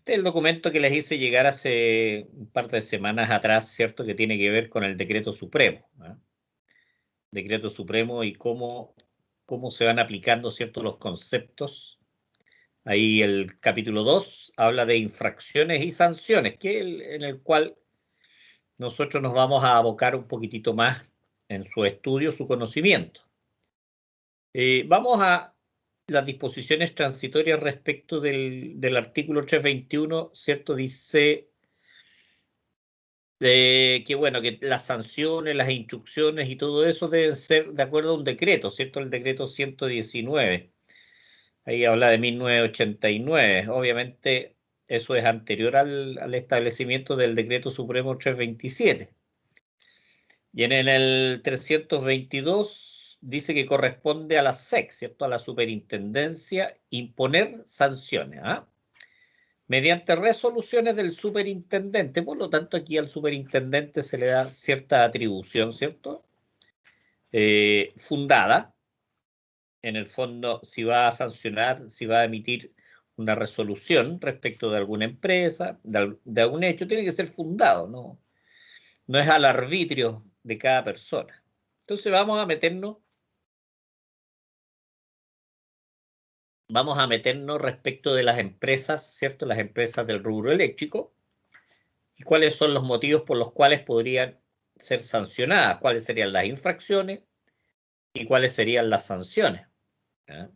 Este es el documento que les hice llegar hace un par de semanas atrás, ¿cierto? Que tiene que ver con el decreto supremo, ¿no? Decreto supremo y cómo se van aplicando, ¿cierto?, los conceptos. Ahí el capítulo 2 habla de infracciones y sanciones, en el cual nosotros nos vamos a abocar un poquitito más en su estudio, su conocimiento. Vamos a las disposiciones transitorias respecto del artículo 321, ¿cierto? Dice que, bueno, que las sanciones, las instrucciones y todo eso deben ser de acuerdo a un decreto, ¿cierto? El decreto 119. Ahí habla de 1989. Obviamente, eso es anterior al establecimiento del decreto supremo 327. Y en el 322 dice que corresponde a la SEC, ¿cierto? A la superintendencia, imponer sanciones, ¿ah? Mediante resoluciones del superintendente. Por lo tanto, aquí al superintendente se le da cierta atribución, ¿cierto? Fundada. En el fondo, si va a sancionar, si va a emitir una resolución respecto de alguna empresa, de algún hecho, tiene que ser fundado, ¿no? No es al arbitrio de cada persona. Entonces vamos a meternos respecto de las empresas, ¿cierto? Las empresas del rubro eléctrico, y cuáles son los motivos por los cuales podrían ser sancionadas, cuáles serían las infracciones y cuáles serían las sanciones, ¿eh?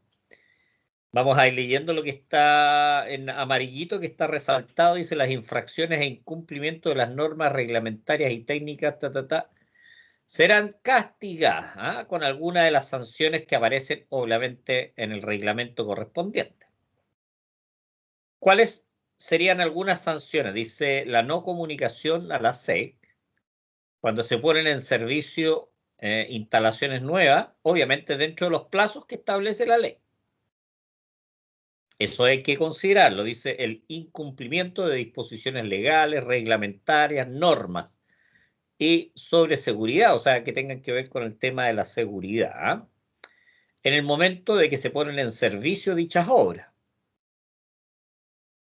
Vamos a ir leyendo lo que está en amarillito, que está resaltado. Dice: las infracciones e incumplimiento de las normas reglamentarias y técnicas, serán castigadas con alguna de las sanciones que aparecen obviamente en el reglamento correspondiente. ¿Cuáles serían algunas sanciones? Dice: la no comunicación a la SEC, cuando se ponen en servicio instalaciones nuevas, obviamente dentro de los plazos que establece la ley. Eso hay que considerarlo. Dice: el incumplimiento de disposiciones legales, reglamentarias, normas y sobre seguridad, o sea, que tengan que ver con el tema de la seguridad, en el momento de que se ponen en servicio dichas obras.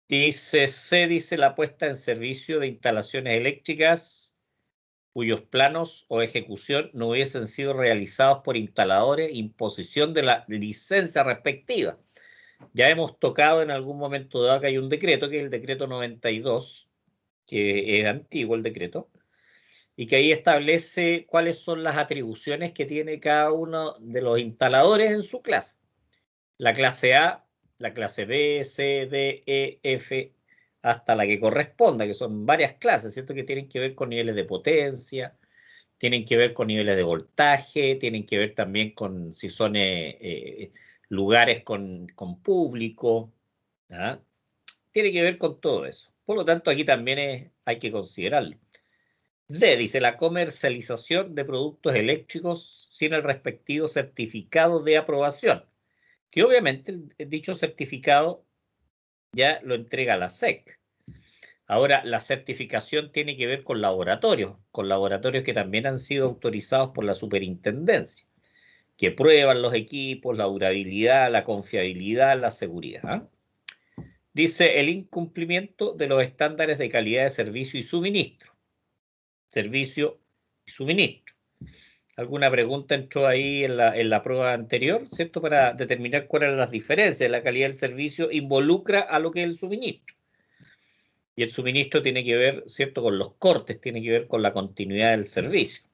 Dice la puesta en servicio de instalaciones eléctricas cuyos planos o ejecución no hubiesen sido realizados por instaladores, imposición de la licencia respectiva. Ya hemos tocado en algún momento dado que hay un decreto, que es el decreto 92, que es antiguo el decreto, y que ahí establece cuáles son las atribuciones que tiene cada uno de los instaladores en su clase. La clase A, la clase B, C, D, E, F, hasta la que corresponda, que son varias clases, ¿cierto? Que tienen que ver con niveles de potencia, tienen que ver con niveles de voltaje, tienen que ver también con si son lugares con público, ¿ah? Tiene que ver con todo eso. Por lo tanto, aquí también hay que considerarlo. D, dice: la comercialización de productos eléctricos sin el respectivo certificado de aprobación, que obviamente dicho certificado ya lo entrega la SEC. Ahora, la certificación tiene que ver con laboratorios que también han sido autorizados por la superintendencia, que prueban los equipos, la durabilidad, la confiabilidad, la seguridad. Dice: el incumplimiento de los estándares de calidad de servicio y suministro. Servicio y suministro. ¿Alguna pregunta entró ahí en la prueba anterior, ¿cierto? Para determinar cuáles eran las diferencias. La calidad del servicio involucra a lo que es el suministro. Y el suministro tiene que ver, ¿cierto?, con los cortes, tiene que ver con la continuidad del servicio.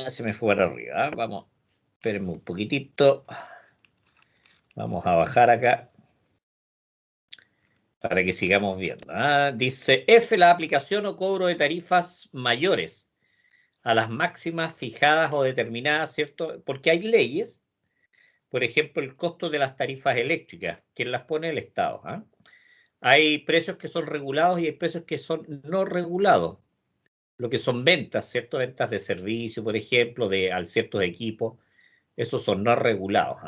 Se me fue para arriba, ¿eh? Vamos, espérenme un poquitito. Vamos a bajar acá para que sigamos viendo. Dice: F, la aplicación o cobro de tarifas mayores a las máximas fijadas o determinadas, ¿cierto? Porque hay leyes, por ejemplo, el costo de las tarifas eléctricas, ¿quién las pone? El Estado. Hay precios que son regulados y hay precios que son no regulados. Lo que son ventas, ¿cierto? Ventas de servicio, por ejemplo, a ciertos equipos, esos son no regulados.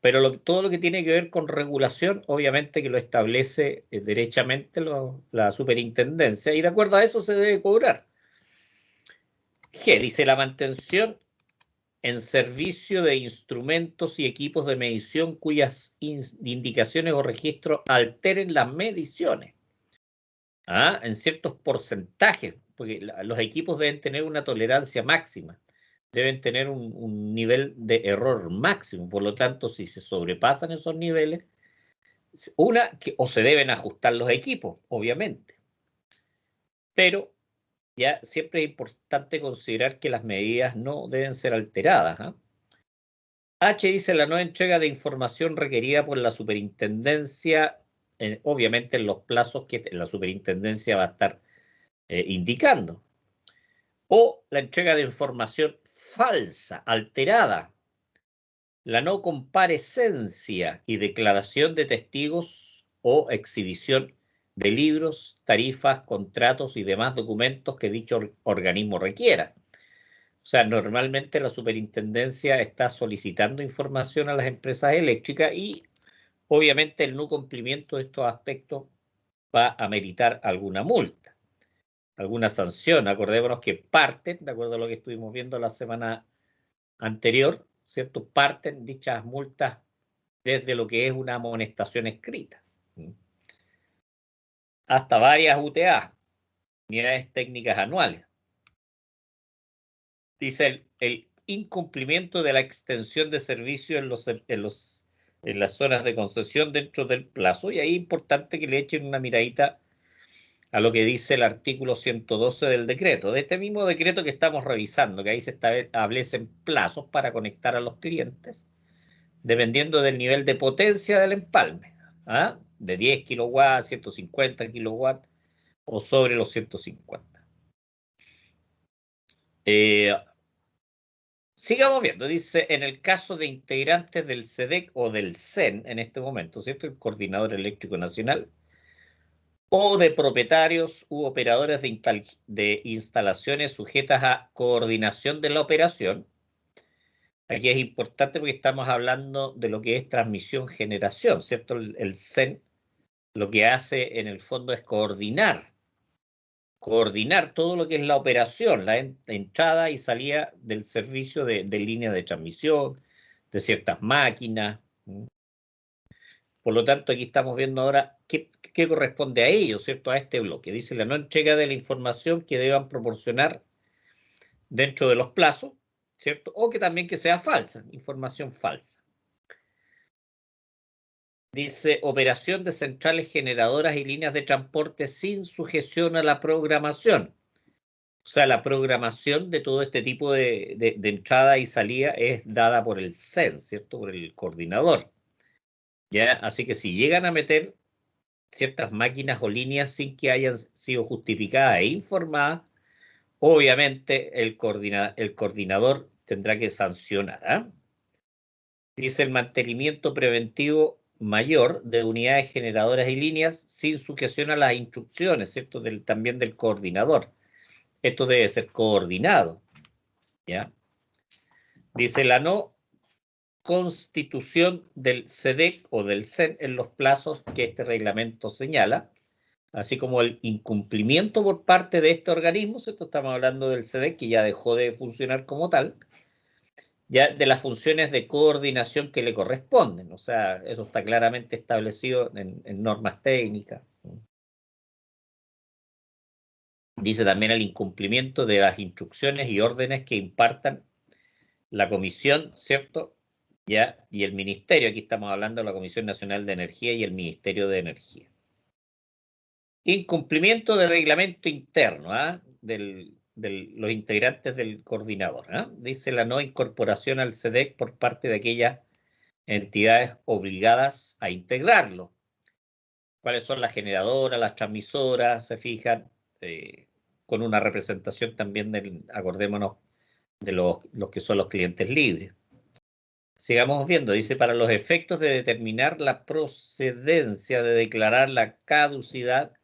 Pero todo lo que tiene que ver con regulación, obviamente que lo establece derechamente la superintendencia, y de acuerdo a eso se debe cobrar. G, dice: la mantención en servicio de instrumentos y equipos de medición cuyas indicaciones o registros alteren las mediciones. En ciertos porcentajes, porque los equipos deben tener una tolerancia máxima, deben tener un nivel de error máximo, por lo tanto, si se sobrepasan esos niveles, o se deben ajustar los equipos, obviamente, pero ya siempre es importante considerar que las medidas no deben ser alteradas. H dice la no entrega de información requerida por la superintendencia, obviamente en los plazos que la superintendencia va a estar indicando. O la entrega de información falsa, alterada. La no comparecencia y declaración de testigos o exhibición de libros, tarifas, contratos y demás documentos que dicho organismo requiera. O sea, normalmente la superintendencia está solicitando información a las empresas eléctricas y obviamente el no cumplimiento de estos aspectos va a meritar alguna multa, alguna sanción. Acordémonos que parten, de acuerdo a lo que estuvimos viendo la semana anterior, ¿cierto? Parten dichas multas desde lo que es una amonestación escrita, hasta varias UTA, unidades técnicas anuales. Dice el incumplimiento de la extensión de servicio en las zonas de concesión dentro del plazo, y ahí es importante que le echen una miradita a lo que dice el artículo 112 del decreto, de este mismo decreto que estamos revisando, que ahí se establecen plazos para conectar a los clientes, dependiendo del nivel de potencia del empalme, de 10 kilowatts, 150 kilowatts o sobre los 150. Sigamos viendo, dice, en el caso de integrantes del SEDEC o del CEN en este momento, ¿cierto? El Coordinador Eléctrico Nacional, o de propietarios u operadores de instalaciones sujetas a coordinación de la operación. Aquí es importante porque estamos hablando de lo que es transmisión-generación, ¿cierto? El CEN lo que hace en el fondo es coordinar todo lo que es la operación, la entrada y salida del servicio de línea de transmisión, de ciertas máquinas. Por lo tanto, aquí estamos viendo ahora qué corresponde a ellos, ¿cierto? A este bloque. Dice la no entrega de la información que deban proporcionar dentro de los plazos, ¿cierto? O que también que sea falsa, información falsa. Dice operación de centrales generadoras y líneas de transporte sin sujeción a la programación. O sea, la programación de todo este tipo de entrada y salida es dada por el CEN, ¿cierto? Por el coordinador. ¿Ya? Así que si llegan a meter ciertas máquinas o líneas sin que hayan sido justificadas e informadas, obviamente el coordinador tendrá que sancionar. Dice el mantenimiento preventivo mayor de unidades generadoras y líneas sin sujeción a las instrucciones, ¿cierto? También del coordinador. Esto debe ser coordinado, ¿ya? Dice la no constitución del SEDEC o del CEN en los plazos que este reglamento señala, así como el incumplimiento por parte de este organismo, ¿cierto? Estamos hablando del SEDEC que ya dejó de funcionar como tal, ya de las funciones de coordinación que le corresponden, o sea, eso está claramente establecido en normas técnicas. Dice también el incumplimiento de las instrucciones y órdenes que impartan la comisión, ¿cierto? ¿Ya? Y el ministerio, aquí estamos hablando de la Comisión Nacional de Energía y el Ministerio de Energía. Incumplimiento del reglamento interno de los integrantes del coordinador. Dice la no incorporación al SEDEC por parte de aquellas entidades obligadas a integrarlo. ¿Cuáles son las generadoras, las transmisoras? Se fijan con una representación también acordémonos, de los que son los clientes libres. Sigamos viendo, dice, para los efectos de determinar la procedencia de declarar la caducidad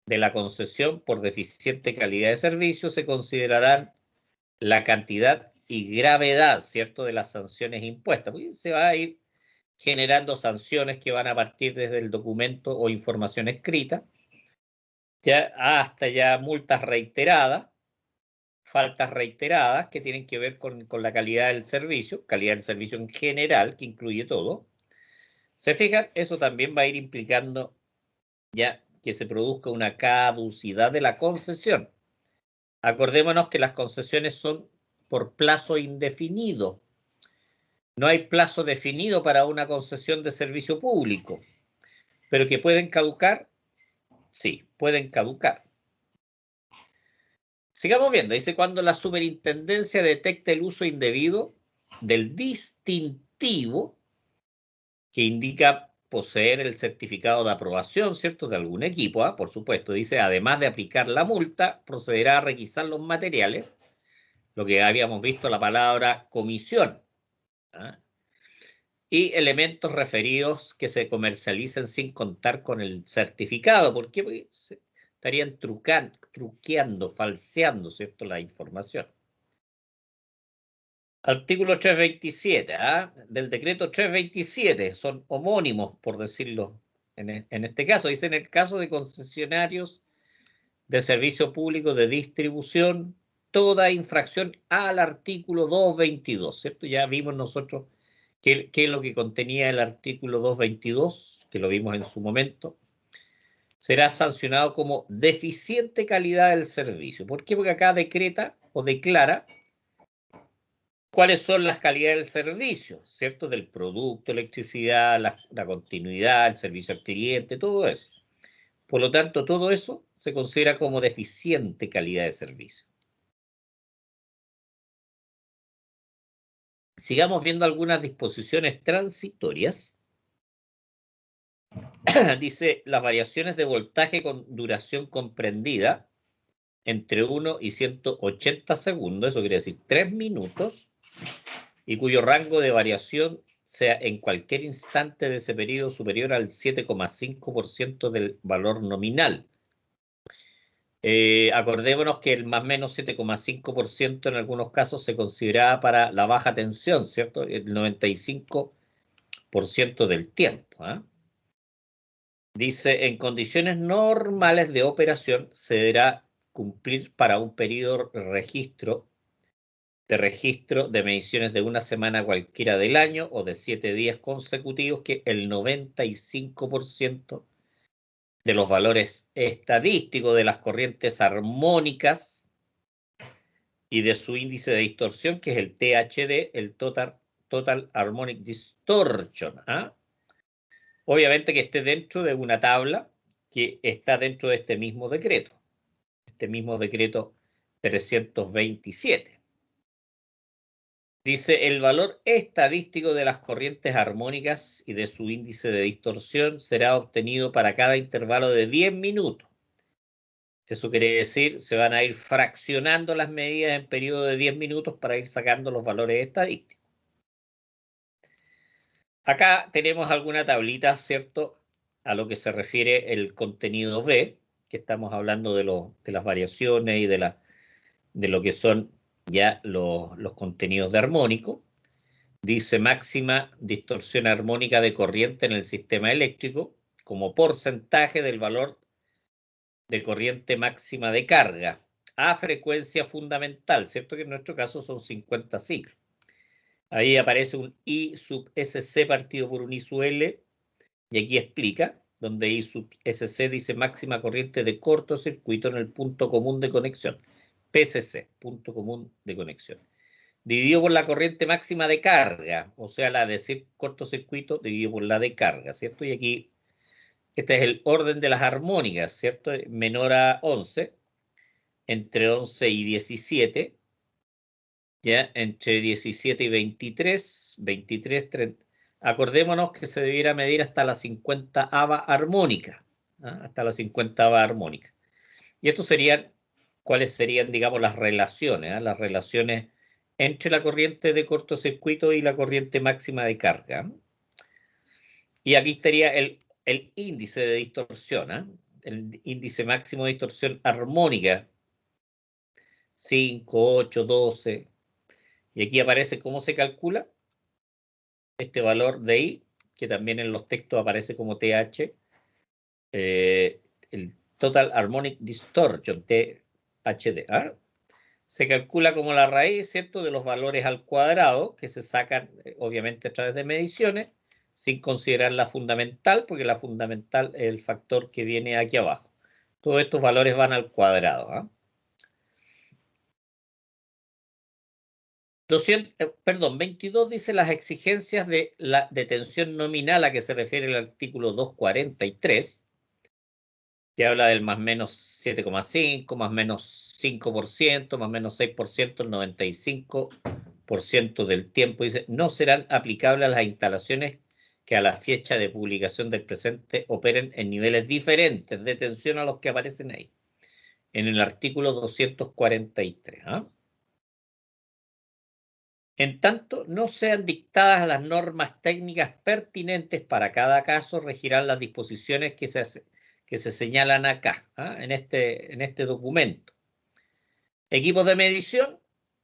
de la concesión por deficiente calidad de servicio, se considerarán la cantidad y gravedad, ¿cierto?, de las sanciones impuestas. Porque se va a ir generando sanciones que van a partir desde el documento o información escrita, ya hasta ya multas reiteradas, faltas reiteradas que tienen que ver con la calidad del servicio en general, que incluye todo. ¿Se fijan? Eso también va a ir implicando ya que se produzca una caducidad de la concesión. Acordémonos que las concesiones son por plazo indefinido. No hay plazo definido para una concesión de servicio público, pero que pueden caducar, sí, pueden caducar. Sigamos viendo, dice cuando la superintendencia detecte el uso indebido del distintivo que indica poseer el certificado de aprobación, ¿cierto?, de algún equipo, por supuesto, dice, además de aplicar la multa, procederá a requisar los materiales, lo que habíamos visto la palabra comisión, ¿ah? Y elementos referidos que se comercialicen sin contar con el certificado. ¿Por qué? Porque estarían truqueando, falseando, ¿cierto?, la información. Artículo 327, del decreto 327, son homónimos, por decirlo en este caso. Dice, en el caso de concesionarios de servicio público de distribución, toda infracción al artículo 222, ¿cierto? Ya vimos nosotros qué es lo que contenía el artículo 222, que lo vimos en su momento. Será sancionado como deficiente calidad del servicio. ¿Por qué? Porque acá decreta o declara cuáles son las calidades del servicio, ¿cierto? Del producto, electricidad, la continuidad, el servicio al cliente, todo eso. Por lo tanto, todo eso se considera como deficiente calidad de servicio. Sigamos viendo algunas disposiciones transitorias. Dice, las variaciones de voltaje con duración comprendida entre 1 y 180 segundos, eso quiere decir 3 minutos, y cuyo rango de variación sea en cualquier instante de ese periodo superior al 7,5% del valor nominal. Acordémonos que el más o menos 7,5% en algunos casos se consideraba para la baja tensión, ¿cierto? El 95% del tiempo. Dice, en condiciones normales de operación se deberá cumplir para un periodo de registro de mediciones de una semana cualquiera del año o de 7 días consecutivos que el 95% de los valores estadísticos de las corrientes armónicas y de su índice de distorsión, que es el THD, el Total Harmonic Distortion. Obviamente que esté dentro de una tabla que está dentro de este mismo decreto 327. Dice, el valor estadístico de las corrientes armónicas y de su índice de distorsión será obtenido para cada intervalo de 10 minutos. Eso quiere decir, se van a ir fraccionando las medidas en periodo de 10 minutos para ir sacando los valores estadísticos. Acá tenemos alguna tablita, ¿cierto?, a lo que se refiere el contenido B, que estamos hablando de las variaciones y de lo que son ya los contenidos de armónico. Dice máxima distorsión armónica de corriente en el sistema eléctrico como porcentaje del valor de corriente máxima de carga a frecuencia fundamental, ¿cierto? Que en nuestro caso son 50 ciclos. Ahí aparece un I sub SC partido por un I sub L, y aquí explica, donde I sub SC dice máxima corriente de cortocircuito en el punto común de conexión, PCC, punto común de conexión, dividido por la corriente máxima de carga, o sea, la de cortocircuito dividido por la de carga, ¿cierto? Y aquí, este es el orden de las armónicas, ¿cierto? Menor a 11, entre 11 y 17, ya entre 17 y 23, 30. Acordémonos que se debiera medir hasta la 50ava armónica, hasta la 50ava armónica. Y estos serían, ¿cuáles serían, digamos, las relaciones? Las relaciones entre la corriente de cortocircuito y la corriente máxima de carga. Y aquí estaría el índice de distorsión, el índice máximo de distorsión armónica, 5, 8, 12. Y aquí aparece cómo se calcula este valor de I, que también en los textos aparece como TH, el Total Harmonic Distortion, THD. se calcula como la raíz, ¿cierto?, de los valores al cuadrado, que se sacan, obviamente, a través de mediciones, sin considerar la fundamental, porque la fundamental es el factor que viene aquí abajo. Todos estos valores van al cuadrado. 22 dice las exigencias de la detención nominal a que se refiere el artículo 243, que habla del más menos 7,5, más menos 5%, más menos 6%, el 95% del tiempo. Dice, no serán aplicables a las instalaciones que a la fecha de publicación del presente operen en niveles diferentes de tensión a los que aparecen ahí, en el artículo 243. En tanto, no sean dictadas las normas técnicas pertinentes para cada caso, regirán las disposiciones que se señalan acá, en este documento. Equipos de medición,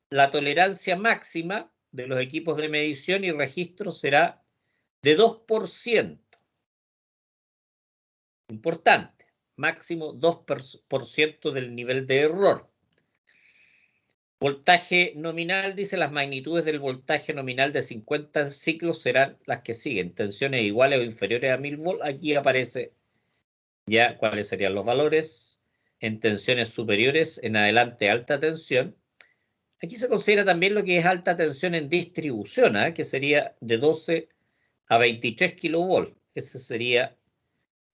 la tolerancia máxima de los equipos de medición y registro será de 2%. Importante, máximo 2% del nivel de error. Voltaje nominal, dice, las magnitudes del voltaje nominal de 50 ciclos serán las que siguen. Tensiones iguales o inferiores a 1000 volts. Aquí aparece ya cuáles serían los valores. En tensiones superiores, en adelante alta tensión. Aquí se considera también lo que es alta tensión en distribución, que sería de 12 a 23 kilovolts. Ese sería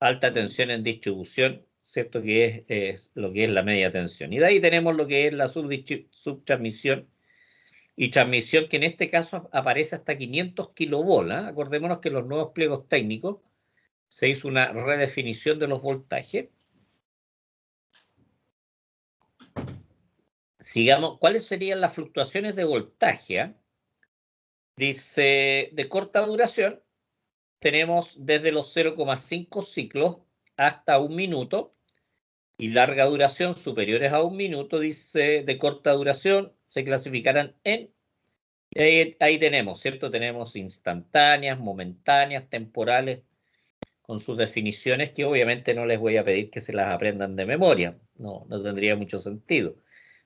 alta tensión en distribución, ¿cierto? Que es lo que es la media tensión. Y de ahí tenemos lo que es la subtransmisión y transmisión, que en este caso aparece hasta 500 kilovolts. Acordémonos que en los nuevos pliegos técnicos se hizo una redefinición de los voltajes. Sigamos, ¿cuáles serían las fluctuaciones de voltaje? Dice, de corta duración, tenemos desde los 0,5 ciclos hasta 1 minuto, y larga duración, superiores a 1 minuto, dice, de corta duración, se clasificarán en, ahí tenemos, ¿cierto? Tenemos instantáneas, momentáneas, temporales, con sus definiciones que obviamente no les voy a pedir que se las aprendan de memoria, no tendría mucho sentido,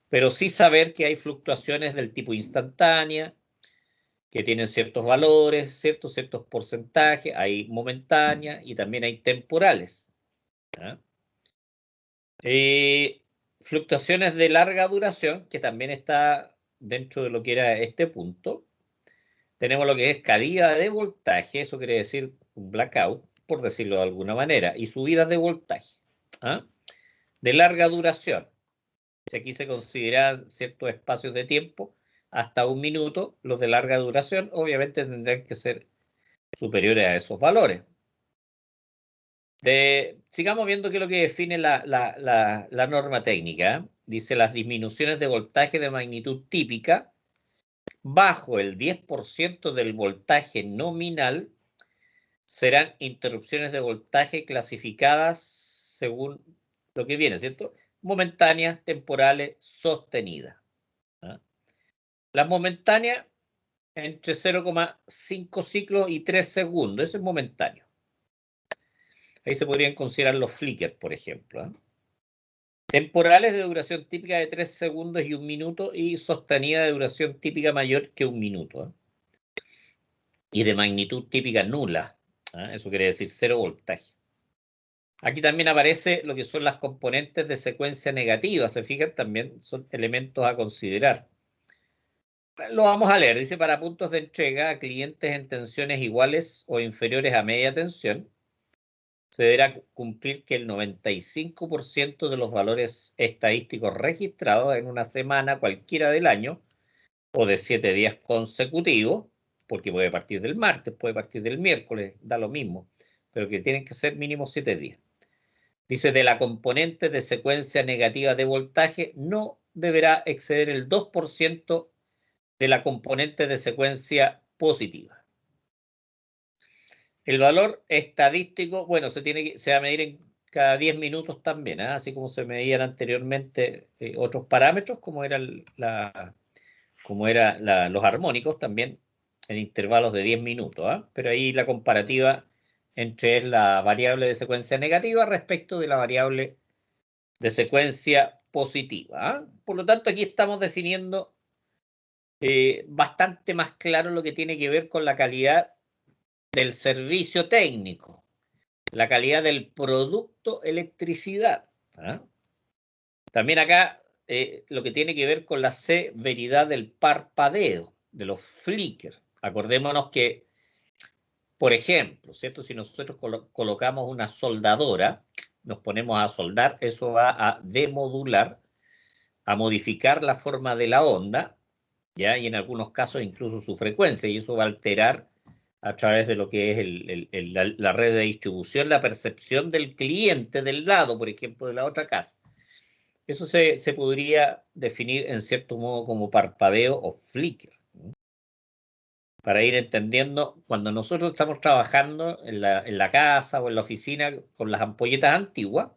pero sí saber que hay fluctuaciones del tipo instantánea, que tienen ciertos valores, ciertos porcentajes, hay momentáneas y también hay temporales. Fluctuaciones de larga duración, que también está dentro de lo que era este punto. Tenemos lo que es caída de voltaje, eso quiere decir un blackout, por decirlo de alguna manera, y subidas de voltaje. De larga duración. Aquí se consideran ciertos espacios de tiempo, hasta 1 minuto. Los de larga duración obviamente tendrán que ser superiores a esos valores. Sigamos viendo qué es lo que define la norma técnica. Dice, las disminuciones de voltaje de magnitud típica bajo el 10% del voltaje nominal serán interrupciones de voltaje clasificadas según lo que viene, ¿cierto? Momentáneas, temporales, sostenidas. Las momentáneas entre 0,5 ciclos y 3 segundos. Eso es momentáneo. Ahí se podrían considerar los flickers, por ejemplo. Temporales de duración típica de 3 segundos y 1 minuto, y sostenida de duración típica mayor que 1 minuto. Y de magnitud típica nula. Eso quiere decir 0 voltaje. Aquí también aparece lo que son las componentes de secuencia negativa. Se fijan, también son elementos a considerar. Lo vamos a leer. Dice, para puntos de entrega a clientes en tensiones iguales o inferiores a media tensión, se deberá cumplir que el 95% de los valores estadísticos registrados en una semana cualquiera del año o de 7 días consecutivos, porque puede partir del martes, puede partir del miércoles, da lo mismo, pero que tienen que ser mínimo 7 días. Dice, de la componente de secuencia negativa de voltaje no deberá exceder el 2% de la componente de secuencia positiva. El valor estadístico, bueno, se va a medir en cada 10 minutos también, así como se medían anteriormente otros parámetros, como eran los armónicos, también en intervalos de 10 minutos. Pero ahí la comparativa entre la variable de secuencia negativa respecto de la variable de secuencia positiva. ¿Ah? Por lo tanto, aquí estamos definiendo bastante más claro lo que tiene que ver con la calidad del servicio técnico, la calidad del producto electricidad. ¿Ah? También acá lo que tiene que ver con la severidad del parpadeo, de los flickers. Acordémonos que, por ejemplo, ¿cierto? Si nosotros colocamos una soldadora, nos ponemos a soldar, eso va a demodular, a modificar la forma de la onda, ¿ya? Y en algunos casos incluso su frecuencia, y eso va a alterar a través de lo que es la red de distribución, la percepción del cliente del lado, por ejemplo, de la otra casa. Eso se podría definir en cierto modo como parpadeo o flicker. Para ir entendiendo, cuando nosotros estamos trabajando en la casa o en la oficina con las ampolletas antiguas,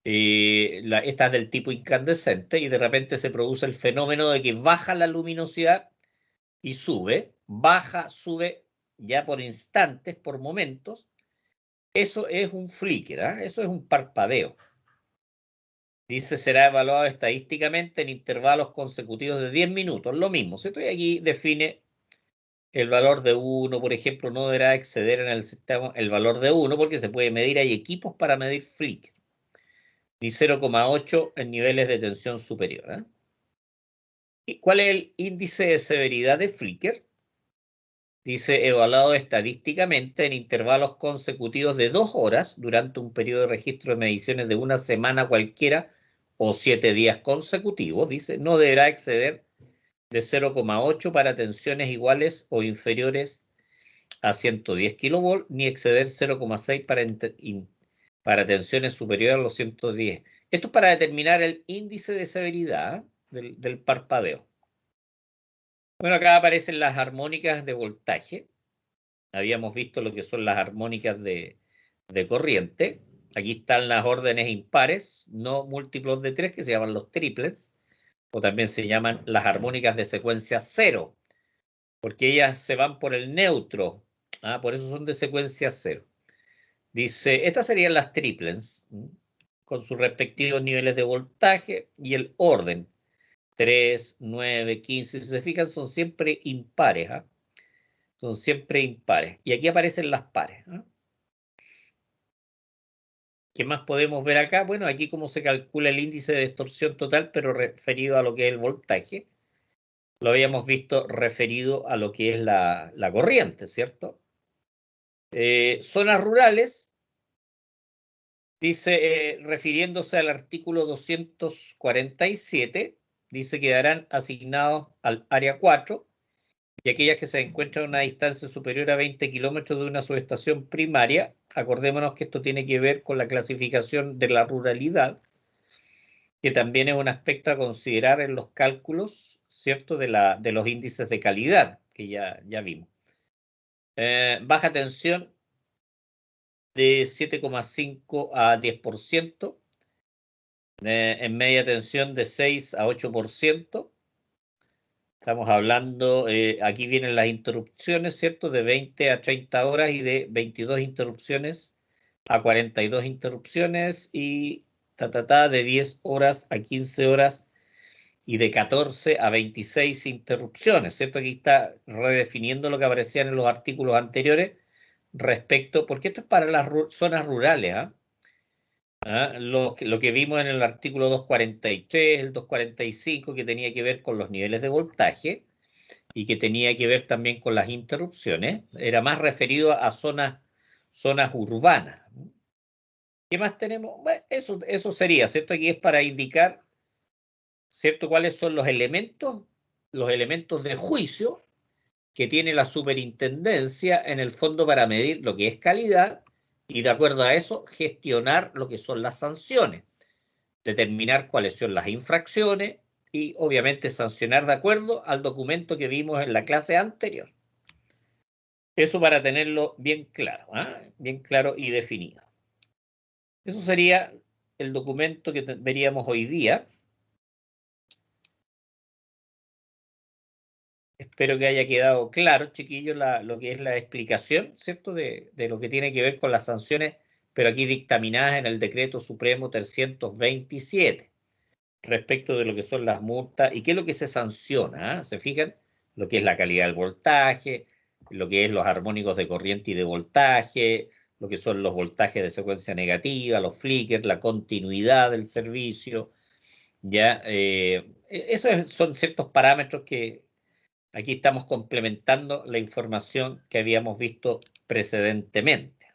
estas del tipo incandescente, y de repente se produce el fenómeno de que baja la luminosidad y sube, baja, sube ya por instantes, por momentos. Eso es un flicker, ¿eh? Eso es un parpadeo. Dice, será evaluado estadísticamente en intervalos consecutivos de 10 minutos. Lo mismo, ¿cierto? Y aquí define el valor de 1, por ejemplo, no deberá exceder en el sistema el valor de 1 porque se puede medir, hay equipos para medir flicker. Ni 0,8 en niveles de tensión superior. ¿Eh? ¿Y cuál es el índice de severidad de flicker? Dice, evaluado estadísticamente en intervalos consecutivos de 2 horas durante un periodo de registro de mediciones de una semana cualquiera o 7 días consecutivos, dice, no deberá exceder de 0,8 para tensiones iguales o inferiores a 110 kV, ni exceder 0,6 para tensiones superiores a los 110. Esto es para determinar el índice de severidad del parpadeo. Bueno, acá aparecen las armónicas de voltaje. Habíamos visto lo que son las armónicas de corriente. Aquí están las órdenes impares, no múltiplos de 3, que se llaman los triples, o también se llaman las armónicas de secuencia 0, porque ellas se van por el neutro. Por eso son de secuencia 0. Dice, estas serían las triples, con sus respectivos niveles de voltaje y el orden. 3, 9, 15, si se fijan, son siempre impares. Son siempre impares. Y aquí aparecen las pares. ¿Qué más podemos ver acá? Bueno, aquí cómo se calcula el índice de distorsión total, pero referido a lo que es el voltaje. Lo habíamos visto referido a lo que es la corriente, ¿cierto? Zonas rurales, dice, refiriéndose al artículo 247, dice que quedarán asignados al área 4 y aquellas que se encuentran a una distancia superior a 20 kilómetros de una subestación primaria. Acordémonos que esto tiene que ver con la clasificación de la ruralidad, que también es un aspecto a considerar en los cálculos, ¿cierto?, de los índices de calidad, que ya vimos. Baja tensión de 7,5 a 10%, en media tensión de 6 a 8%. Estamos hablando, aquí vienen las interrupciones, ¿cierto?, de 20 a 30 horas y de 22 interrupciones a 42 interrupciones y de 10 horas a 15 horas y de 14 a 26 interrupciones, ¿cierto? Aquí está redefiniendo lo que aparecían en los artículos anteriores respecto, porque esto es para las zonas rurales, Lo que vimos en el artículo 243, el 245, que tenía que ver con los niveles de voltaje y que tenía que ver también con las interrupciones, era más referido a zonas urbanas. ¿Qué más tenemos? Bueno, eso sería, ¿cierto? Aquí es para indicar, ¿cierto?, cuáles son los elementos de juicio que tiene la superintendencia en el fondo para medir lo que es calidad y de acuerdo a eso gestionar lo que son las sanciones, determinar cuáles son las infracciones y obviamente sancionar de acuerdo al documento que vimos en la clase anterior. Eso para tenerlo bien claro, bien claro y definido. Eso sería el documento que veríamos hoy día. Espero que haya quedado claro, chiquillos, lo que es la explicación, ¿cierto?, de lo que tiene que ver con las sanciones, pero aquí dictaminadas en el Decreto Supremo 327. respecto de lo que son las multas y qué es lo que se sanciona. ¿Ah? ¿Se fijan? Lo que es la calidad del voltaje, lo que es los armónicos de corriente y de voltaje, lo que son los voltajes de secuencia negativa, los flickers, la continuidad del servicio. Ya, esos son ciertos parámetros que aquí estamos complementando la información que habíamos visto precedentemente.